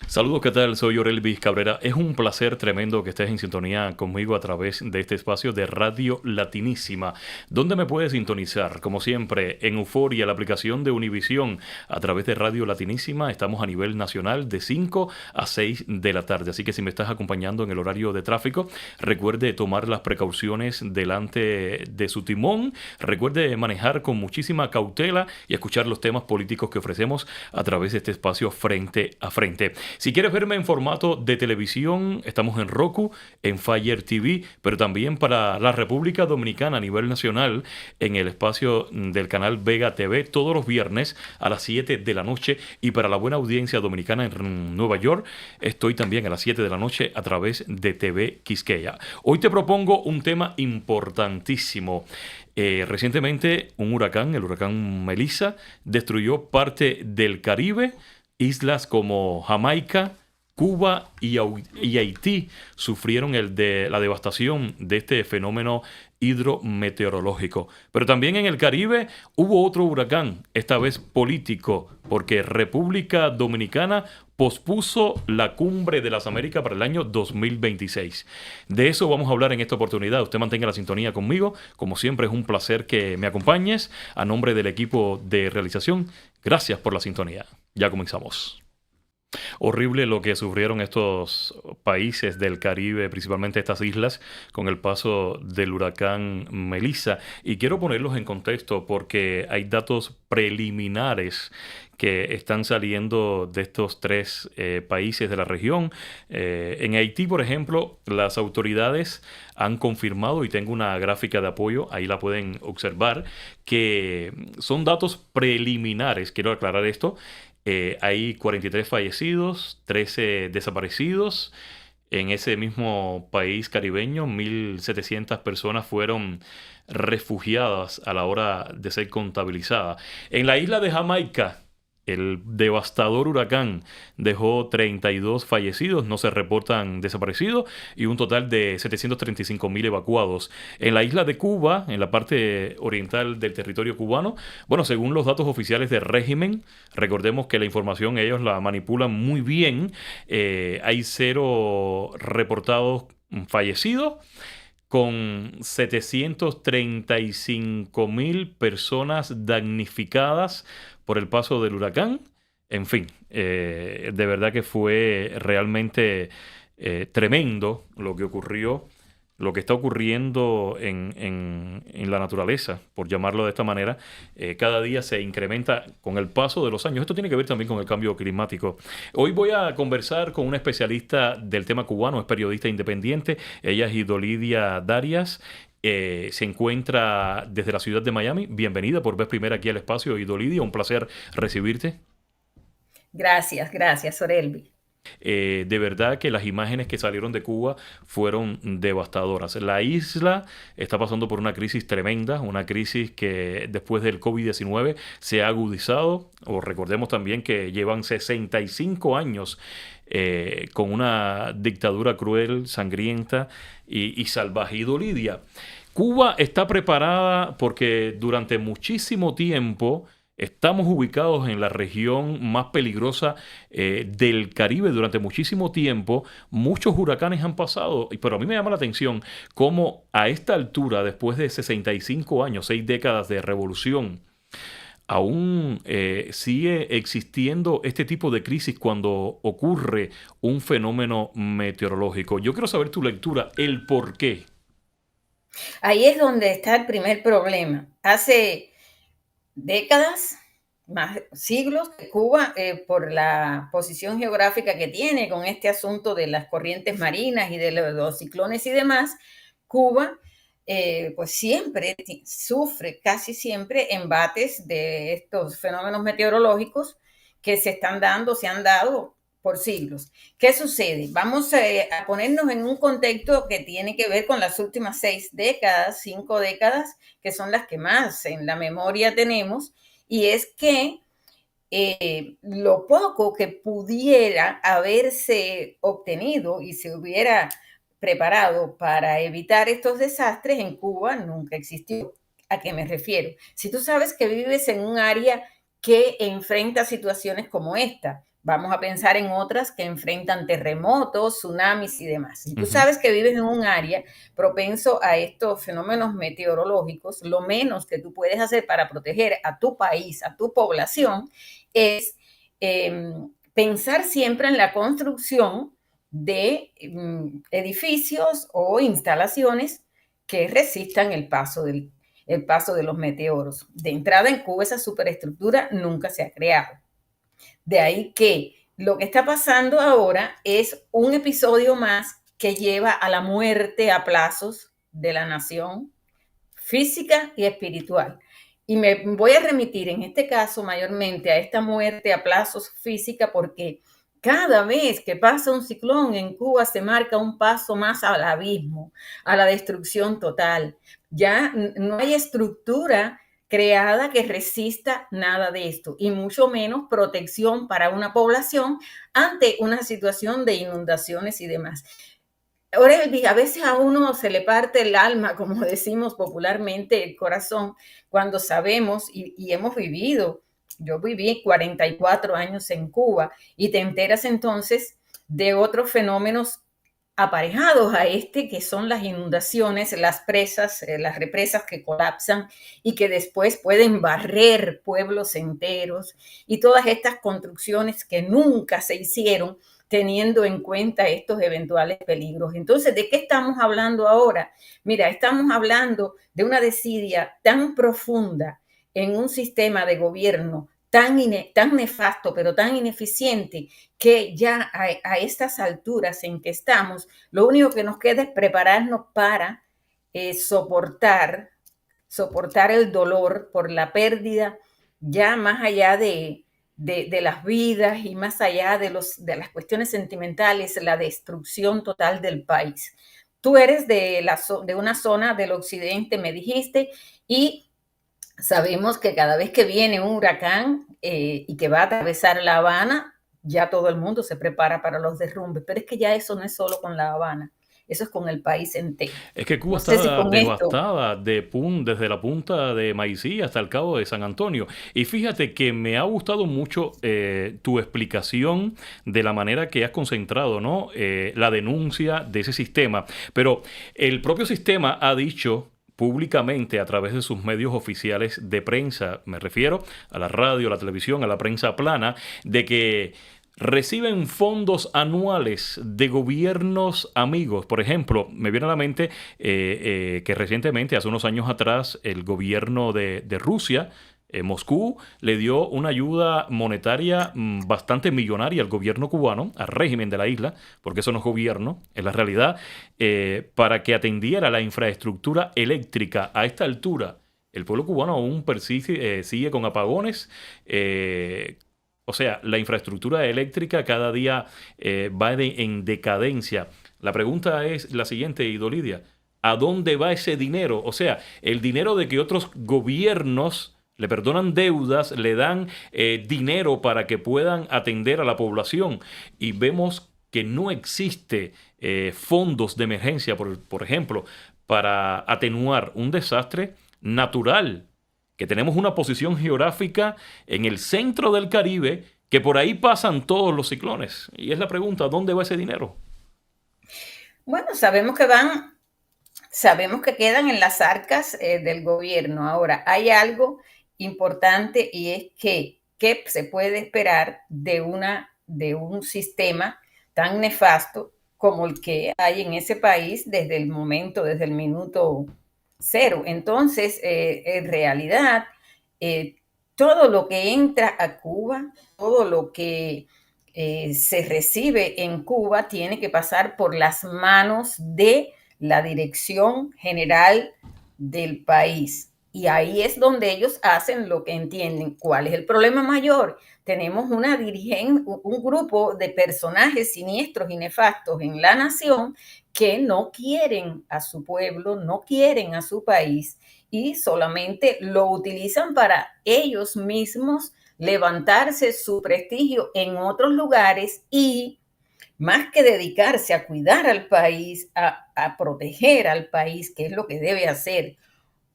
Saludos, ¿qué tal? Soy Orelvis Cabrera. Es un placer tremendo que estés en sintonía conmigo a través de este espacio de Radio Latinísima, donde me puedes sintonizar, como siempre, en Euforia, la aplicación de Univisión, a través de Radio Latinísima. Estamos a nivel nacional de 5 a 6 de la tarde, así que si me estás acompañando en el horario de tráfico, recuerde tomar las precauciones delante de su timón, recuerde manejar con muchísima cautela y escuchar los temas políticos que ofrecemos a través de este espacio frente a frente. Si quieres verme en formato de televisión, estamos en Roku, en Fire TV, pero también para la República Dominicana a nivel nacional en el espacio del canal Vega TV todos los viernes a las 7 de la noche, y para la buena audiencia dominicana en Nueva York estoy también a las 7 de la noche a través de TV Quisqueya. Hoy te propongo un tema importantísimo. Recientemente un huracán, el huracán Melissa, destruyó parte del Caribe. Islas como Jamaica, Cuba y Haití sufrieron la devastación de este fenómeno hidrometeorológico. Pero también en el Caribe hubo otro huracán, esta vez político, porque República Dominicana pospuso la Cumbre de las Américas para el año 2026. De eso vamos a hablar en esta oportunidad. Usted mantenga la sintonía conmigo. Como siempre, es un placer que me acompañes. A nombre del equipo de realización, gracias por la sintonía. Ya comenzamos. Horrible lo que sufrieron estos países del Caribe, principalmente estas islas, con el paso del huracán Melissa. Y quiero ponerlos en contexto porque hay datos preliminares que están saliendo de estos tres países de la región. En Haití, por ejemplo, las autoridades han confirmado, y tengo una gráfica de apoyo, ahí la pueden observar, que son datos preliminares, quiero aclarar esto. Hay 43 fallecidos, 13 desaparecidos. En ese mismo país caribeño, 1.700 personas fueron refugiadas a la hora de ser contabilizadas. En la isla de Jamaica, el devastador huracán dejó 32 fallecidos, no se reportan desaparecidos, y un total de 735.000 evacuados. En la isla de Cuba, en la parte oriental del territorio cubano, bueno, según los datos oficiales del régimen, recordemos que la información ellos la manipulan muy bien, hay cero reportados fallecidos, con 735.000 personas damnificadas por el paso del huracán. En fin, de verdad que fue realmente tremendo lo que ocurrió, lo que está ocurriendo en la naturaleza, por llamarlo de esta manera. Cada día se incrementa con el paso de los años. Esto tiene que ver también con el cambio climático. Hoy voy a conversar con una especialista del tema cubano, es periodista independiente. Ella es Idolidia Darias. Se encuentra desde la ciudad de Miami. Bienvenida por vez primera aquí al espacio, Idolidia. Un placer recibirte. Gracias, gracias, Orelvi. De verdad que las imágenes que salieron de Cuba fueron devastadoras. La isla está pasando por una crisis tremenda, una crisis que después del COVID-19 se ha agudizado. O recordemos también que llevan 65 años con una dictadura cruel, sangrienta y salvaje. Y Lidia, Cuba está preparada porque durante muchísimo tiempo estamos ubicados en la región más peligrosa del Caribe. Durante muchísimo tiempo, muchos huracanes han pasado, pero a mí me llama la atención cómo a esta altura, después de 65 años, 6 décadas de revolución, aún sigue existiendo este tipo de crisis cuando ocurre un fenómeno meteorológico. Yo quiero saber tu lectura, el por qué. Ahí es donde está el primer problema. Hace décadas, más siglos, que Cuba, por la posición geográfica que tiene con este asunto de las corrientes marinas y de los ciclones y demás, Cuba pues siempre sufre, casi siempre, embates de estos fenómenos meteorológicos que se han dado por siglos. ¿Qué sucede? Vamos a ponernos en un contexto que tiene que ver con las últimas 6 décadas, 5 décadas, que son las que más en la memoria tenemos, y es que lo poco que pudiera haberse obtenido y se hubiera preparado para evitar estos desastres en Cuba nunca existió. ¿A qué me refiero? Si tú sabes que vives en un área que enfrenta situaciones como esta, Vamos a pensar en otras que enfrentan terremotos, tsunamis y demás. Si tú Ujú. sabes que vives en un área propenso a estos fenómenos meteorológicos, lo menos que tú puedes hacer para proteger a tu país, a tu población, es pensar siempre en la construcción de edificios o instalaciones que resistan el paso de los meteoros. De entrada, en Cuba esa superestructura nunca se ha creado. De ahí que lo que está pasando ahora es un episodio más que lleva a la muerte a plazos de la nación física y espiritual. Y me voy a remitir en este caso mayormente a esta muerte a plazos física porque cada vez que pasa un ciclón en Cuba se marca un paso más al abismo, a la destrucción total. Ya no hay estructura creada que resista nada de esto y mucho menos protección para una población ante una situación de inundaciones y demás. Orelvi, a veces a uno se le parte el alma, como decimos popularmente, el corazón, cuando sabemos y hemos vivido. Yo viví 44 años en Cuba y te enteras entonces de otros fenómenos aparejados a este, que son las inundaciones, las presas, las represas que colapsan y que después pueden barrer pueblos enteros y todas estas construcciones que nunca se hicieron teniendo en cuenta estos eventuales peligros. Entonces, ¿de qué estamos hablando ahora? Mira, estamos hablando de una desidia tan profunda en un sistema de gobierno tan nefasto, pero tan ineficiente, que ya a estas alturas en que estamos, lo único que nos queda es prepararnos para soportar el dolor por la pérdida, ya más allá de las vidas y más allá de las cuestiones sentimentales, la destrucción total del país. Tú eres de una zona del occidente, me dijiste, y sabemos que cada vez que viene un huracán y que va a atravesar La Habana, ya todo el mundo se prepara para los derrumbes, pero es que ya eso no es solo con La Habana, eso es con el país entero. Es que Cuba No sé si está con esto. devastada desde la punta de Maicí hasta el cabo de San Antonio. Y fíjate que me ha gustado mucho tu explicación de la manera que has concentrado, ¿no? La denuncia de ese sistema. Pero el propio sistema ha dicho públicamente a través de sus medios oficiales de prensa, me refiero a la radio, a la televisión, a la prensa plana, de que reciben fondos anuales de gobiernos amigos. Por ejemplo, me viene a la mente que recientemente, hace unos años atrás, el gobierno de Rusia, Moscú, le dio una ayuda monetaria bastante millonaria al gobierno cubano, al régimen de la isla, porque eso no es gobierno, es la realidad, para que atendiera la infraestructura eléctrica. A esta altura, el pueblo cubano aún sigue con apagones. O sea, la infraestructura eléctrica cada día va en decadencia. La pregunta es la siguiente, Idolidia. ¿A dónde va ese dinero? O sea, el dinero de que otros gobiernos le perdonan deudas, le dan dinero para que puedan atender a la población. Y vemos que no existe fondos de emergencia, por ejemplo, para atenuar un desastre natural, que tenemos una posición geográfica en el centro del Caribe, que por ahí pasan todos los ciclones. Y es la pregunta, ¿dónde va ese dinero? Bueno, sabemos que quedan en las arcas del gobierno. Ahora, hay algo importante y es que ¿qué se puede esperar de un sistema tan nefasto como el que hay en ese país desde el minuto cero? Entonces, en realidad, eh, todo lo que entra a Cuba, todo lo que se recibe en Cuba tiene que pasar por las manos de la dirección general del país. Y ahí es donde ellos hacen lo que entienden. ¿Cuál es el problema mayor? Tenemos un grupo de personajes siniestros y nefastos en la nación que no quieren a su pueblo, no quieren a su país y solamente lo utilizan para ellos mismos levantarse su prestigio en otros lugares y más que dedicarse a cuidar al país, a proteger al país, que es lo que debe hacer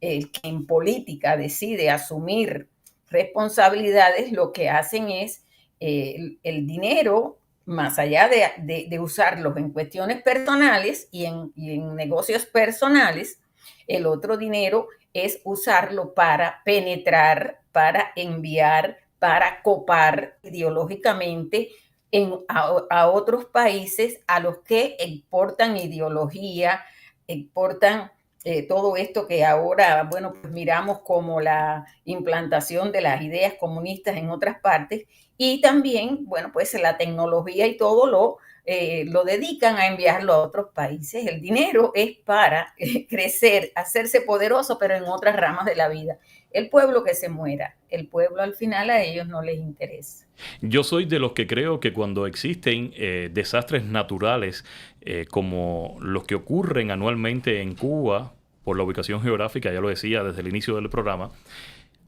el que en política decide asumir responsabilidades, lo que hacen es el dinero, más allá de usarlos en cuestiones personales y en negocios personales, el otro dinero es usarlo para penetrar, para enviar, para copar ideológicamente a otros países a los que exportan ideología, exportan todo esto que ahora, bueno, pues miramos como la implantación de las ideas comunistas en otras partes, y también, bueno, pues la tecnología y todo lo dedican a enviarlo a otros países. El dinero es para crecer, hacerse poderoso, pero en otras ramas de la vida. El pueblo que se muera, el pueblo al final a ellos no les interesa. Yo soy de los que creo que cuando existen desastres naturales como los que ocurren anualmente en Cuba, por la ubicación geográfica, ya lo decía desde el inicio del programa,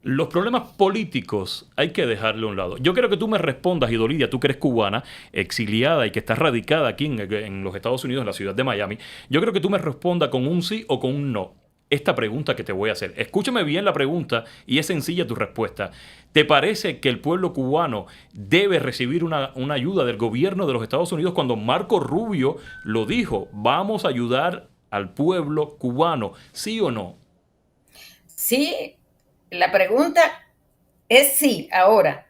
los problemas políticos hay que dejarle a un lado. Yo quiero que tú me respondas, Idolidia, tú que eres cubana, exiliada y que estás radicada aquí en los Estados Unidos, en la ciudad de Miami. Yo creo que tú me respondas con un sí o con un no esta pregunta que te voy a hacer. Escúchame bien la pregunta y es sencilla tu respuesta. ¿Te parece que el pueblo cubano debe recibir una ayuda del gobierno de los Estados Unidos cuando Marco Rubio lo dijo? Vamos a ayudar al pueblo cubano, ¿sí o no? Sí, la pregunta es sí. Ahora,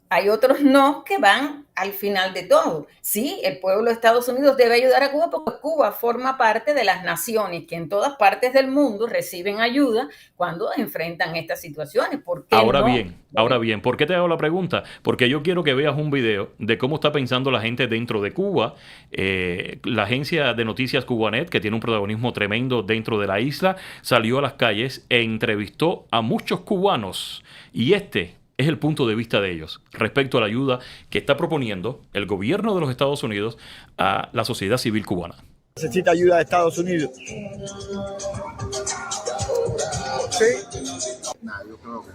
hay otros no que van al final de todo. Sí, el pueblo de Estados Unidos debe ayudar a Cuba porque Cuba forma parte de las naciones que en todas partes del mundo reciben ayuda cuando enfrentan estas situaciones. ¿Por qué Ahora no? bien, ahora bien, ¿por qué te hago la pregunta? Porque yo quiero que veas un video de cómo está pensando la gente dentro de Cuba. La agencia de noticias Cubanet, que tiene un protagonismo tremendo dentro de la isla, salió a las calles e entrevistó a muchos cubanos. Y este es el punto de vista de ellos respecto a la ayuda que está proponiendo el gobierno de los Estados Unidos a la sociedad civil cubana. Necesita ayuda de Estados Unidos. Sí. Nah, yo creo que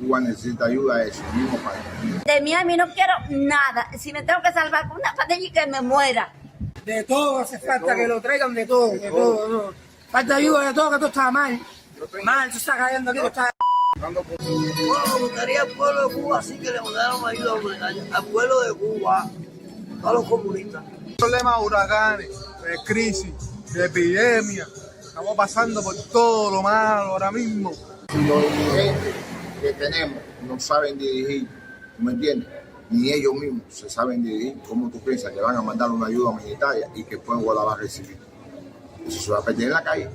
Cuba necesita ayuda de ese mismo país. De Miami no quiero nada. Si me tengo que salvar con una patilla y que me muera. De todo hace falta que lo traigan, de todo, de todo. No. Falta ayuda de todo, que esto está mal. Mal, se está cayendo aquí, está. Bueno, me gustaría al pueblo de Cuba sí que le mandaran ayuda al pueblo de Cuba, a los comunistas. Problemas de huracanes, de crisis, de epidemia. Estamos pasando por todo lo malo ahora mismo. Si los dirigentes que tenemos no saben dirigir, ¿me entiendes? Ni ellos mismos se saben dirigir. ¿Cómo tú piensas que van a mandar una ayuda humanitaria y que el pueblo la va a recibir? Eso se va a perder en la calle.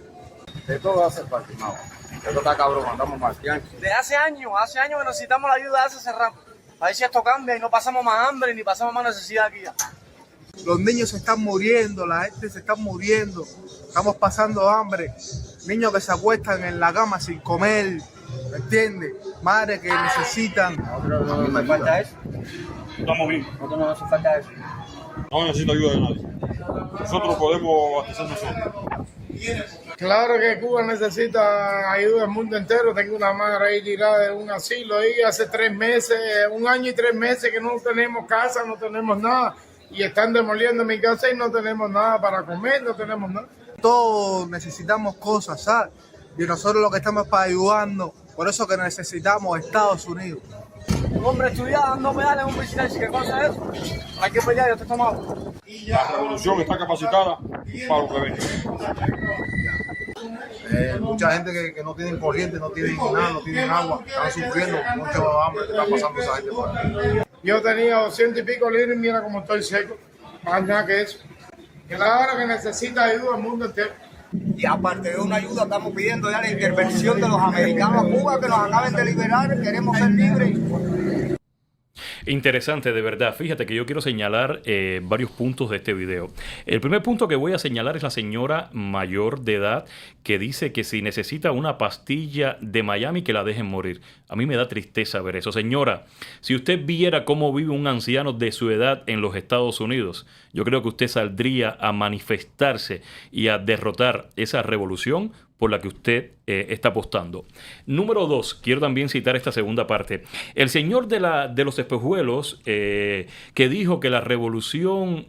De todo hace falta, no. Esto está cabrón, andamos marcianos. De hace años que necesitamos la ayuda de ese cerrado. A ver si esto cambia y no pasamos más hambre ni pasamos más necesidad aquí ya. Los niños se están muriendo, la gente se está muriendo. Estamos pasando hambre. Niños que se acuestan en la cama sin comer. ¿Me entiendes? Madres que necesitan. No me falta eso. Estamos bien. No nos hace falta eso. No necesito ayuda de nadie. Nosotros podemos abastecer nosotros. Claro que Cuba necesita ayuda del mundo entero. Tengo una madre ahí tirada en un asilo ahí hace 3 meses, 1 año y 3 meses que no tenemos casa, no tenemos nada. Y están demoliendo mi casa y no tenemos nada para comer, no tenemos nada. Todos necesitamos cosas, ¿sabes? Y nosotros lo que estamos para ayudarnos. Por eso que necesitamos Estados Unidos. Un hombre estudiado dando pedales en un bicicleta, ¿qué cosa es eso? Hay que pelear, yo estoy tomado. La revolución está capacitada para lo que viene. Mucha gente que no tienen corriente, no tienen nada, no tienen agua, están sufriendo mucho hambre, está pasando esa gente por ahí. Yo tenía 200 y pico libras y mira cómo estoy seco. Más nada que eso. Claro que necesita ayuda al mundo entero. Y aparte de una ayuda, estamos pidiendo ya la intervención de los americanos a Cuba, que nos acaben de liberar, queremos ser libres. Interesante, de verdad. Fíjate que yo quiero señalar varios puntos de este video. El primer punto que voy a señalar es la señora mayor de edad que dice que si necesita una pastilla de Miami que la dejen morir. A mí me da tristeza ver eso. Señora, si usted viera cómo vive un anciano de su edad en los Estados Unidos, yo creo que usted saldría a manifestarse y a derrotar esa revolución por la que usted está apostando. Número 2, quiero también citar esta segunda parte. El señor de los espejuelos que dijo que la revolución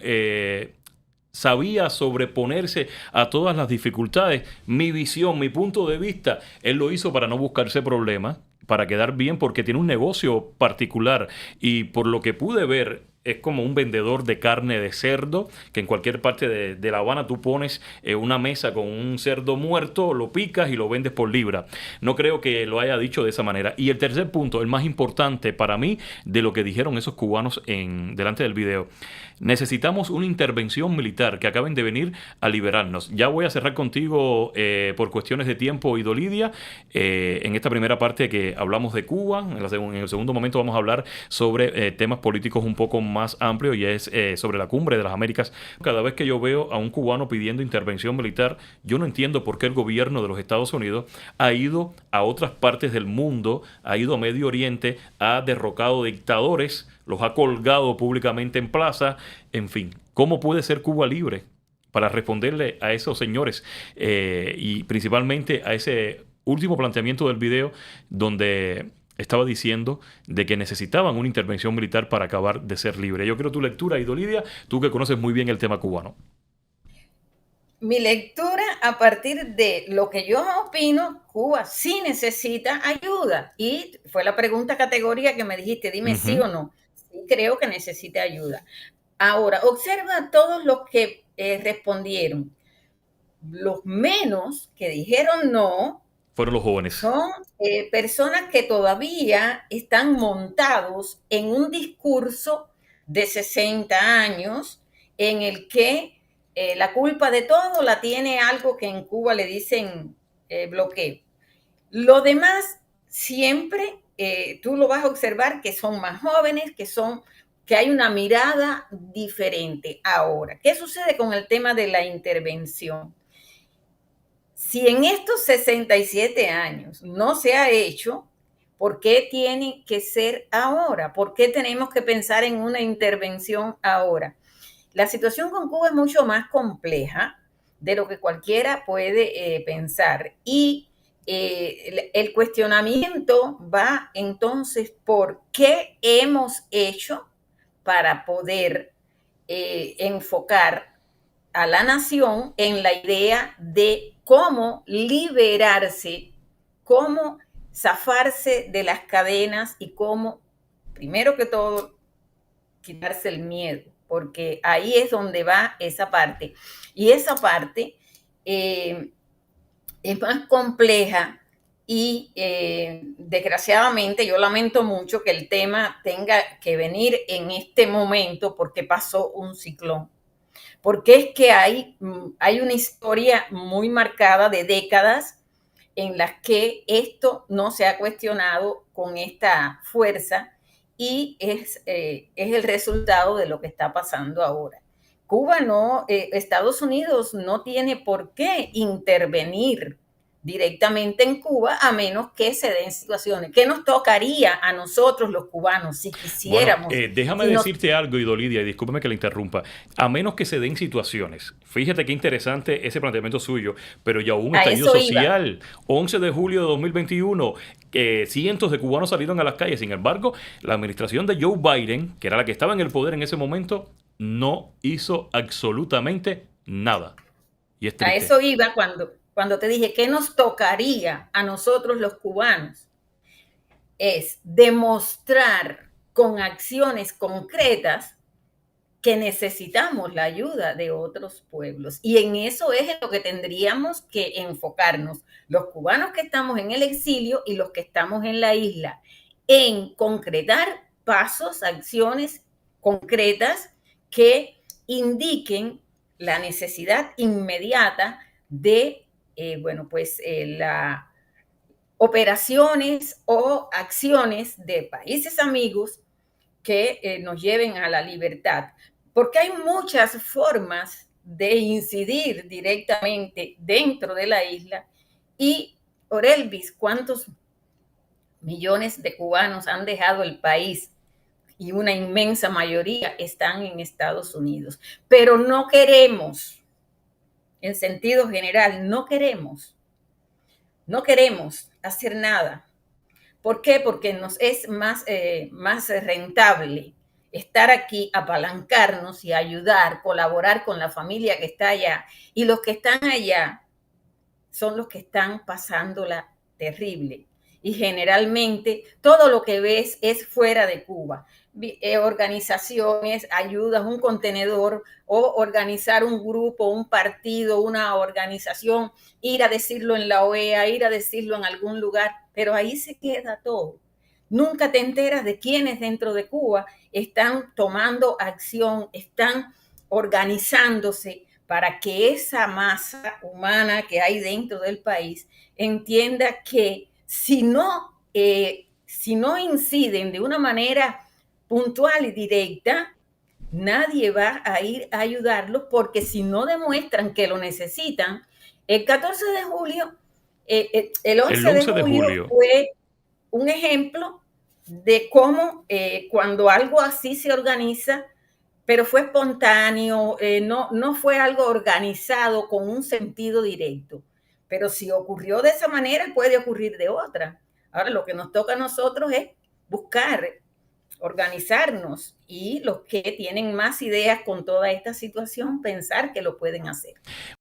sabía sobreponerse a todas las dificultades, mi visión, mi punto de vista, él lo hizo para no buscarse problemas, para quedar bien porque tiene un negocio particular y por lo que pude ver es como un vendedor de carne de cerdo que en cualquier parte de La Habana tú pones una mesa con un cerdo muerto, lo picas y lo vendes por libra. No creo que lo haya dicho de esa manera. Y el tercer punto, el más importante para mí de lo que dijeron esos cubanos delante del video. Necesitamos una intervención militar que acaben de venir a liberarnos. Ya voy a cerrar contigo por cuestiones de tiempo, Idolidia, en esta primera parte que hablamos de Cuba. En el segundo momento vamos a hablar sobre temas políticos un poco más amplios y es sobre la cumbre de las Américas. Cada vez que yo veo a un cubano pidiendo intervención militar, yo no entiendo por qué el gobierno de los Estados Unidos ha ido a otras partes del mundo, ha ido a Medio Oriente, ha derrocado dictadores, los ha colgado públicamente en plaza, en fin. ¿Cómo puede ser Cuba libre? Para responderle a esos señores y principalmente a ese último planteamiento del video donde estaba diciendo de que necesitaban una intervención militar para acabar de ser libre. Yo quiero tu lectura, Idolidia, tú que conoces muy bien el tema cubano. Mi lectura, a partir de lo que yo opino, Cuba sí necesita ayuda. Y fue la pregunta categórica que me dijiste, dime sí o no. Sí creo que necesita ayuda. Ahora, observa a todos los que respondieron. Los menos que dijeron no fueron los jóvenes. Son personas que todavía están montados en un discurso de 60 años en el que la culpa de todo la tiene algo que en Cuba le dicen bloqueo. Lo demás siempre tú lo vas a observar que son más jóvenes, que hay una mirada diferente. Ahora, ¿qué sucede con el tema de la intervención? Si en estos 67 años no se ha hecho, ¿por qué tiene que ser ahora? ¿Por qué tenemos que pensar en una intervención ahora? La situación con Cuba es mucho más compleja de lo que cualquiera puede pensar. Y el cuestionamiento va entonces por qué hemos hecho para poder enfocar a la nación en la idea de cómo liberarse, cómo zafarse de las cadenas y cómo, primero que todo, quitarse el miedo, porque ahí es donde va esa parte. Y esa parte es más compleja y desgraciadamente yo lamento mucho que el tema tenga que venir en este momento porque pasó un ciclón. Porque es que hay una historia muy marcada de décadas en las que esto no se ha cuestionado con esta fuerza y es el resultado de lo que está pasando ahora. Cuba no, Estados Unidos no tiene por qué intervenir directamente en Cuba a menos que se den situaciones. ¿Qué nos tocaría a nosotros los cubanos si quisiéramos? Bueno, déjame decirte algo, Idolidia, y discúlpeme que la interrumpa. A menos que se den situaciones. Fíjate qué interesante ese planteamiento suyo, pero ya hubo un estallido social. 11 de julio de 2021, cientos de cubanos salieron a las calles. Sin embargo, la administración de Joe Biden, que era la que estaba en el poder en ese momento, no hizo absolutamente nada. Y es triste. A eso iba cuando te dije que nos tocaría a nosotros los cubanos, es demostrar con acciones concretas que necesitamos la ayuda de otros pueblos. Y en eso es en lo que tendríamos que enfocarnos, los cubanos que estamos en el exilio y los que estamos en la isla, en concretar pasos, acciones concretas que indiquen la necesidad inmediata de las operaciones o acciones de países amigos que nos lleven a la libertad. Porque hay muchas formas de incidir directamente dentro de la isla y, Orelvis, ¿cuántos millones de cubanos han dejado el país? Y una inmensa mayoría están en Estados Unidos. Pero no queremos, en sentido general, no queremos hacer nada. ¿Por qué? Porque nos es más rentable estar aquí, apalancarnos y ayudar, colaborar con la familia que está allá. Y los que están allá son los que están pasándola terrible. y generalmente todo lo que ves es fuera de Cuba. Organizaciones, ayudas, un contenedor o organizar un grupo, un partido, una organización, ir a decirlo en la OEA, ir a decirlo en algún lugar, pero ahí se queda todo. Nunca te enteras de quiénes dentro de Cuba están tomando acción, están organizándose para que esa masa humana que hay dentro del país entienda que si no inciden de una manera puntual y directa, nadie va a ir a ayudarlos, porque si no demuestran que lo necesitan, el 14 de julio, el 11 de julio fue un ejemplo de cómo cuando algo así se organiza, pero fue espontáneo, no fue algo organizado con un sentido directo. Pero si ocurrió de esa manera, puede ocurrir de otra. Ahora, lo que nos toca a nosotros es buscar, organizarnos, y los que tienen más ideas con toda esta situación, pensar que lo pueden hacer.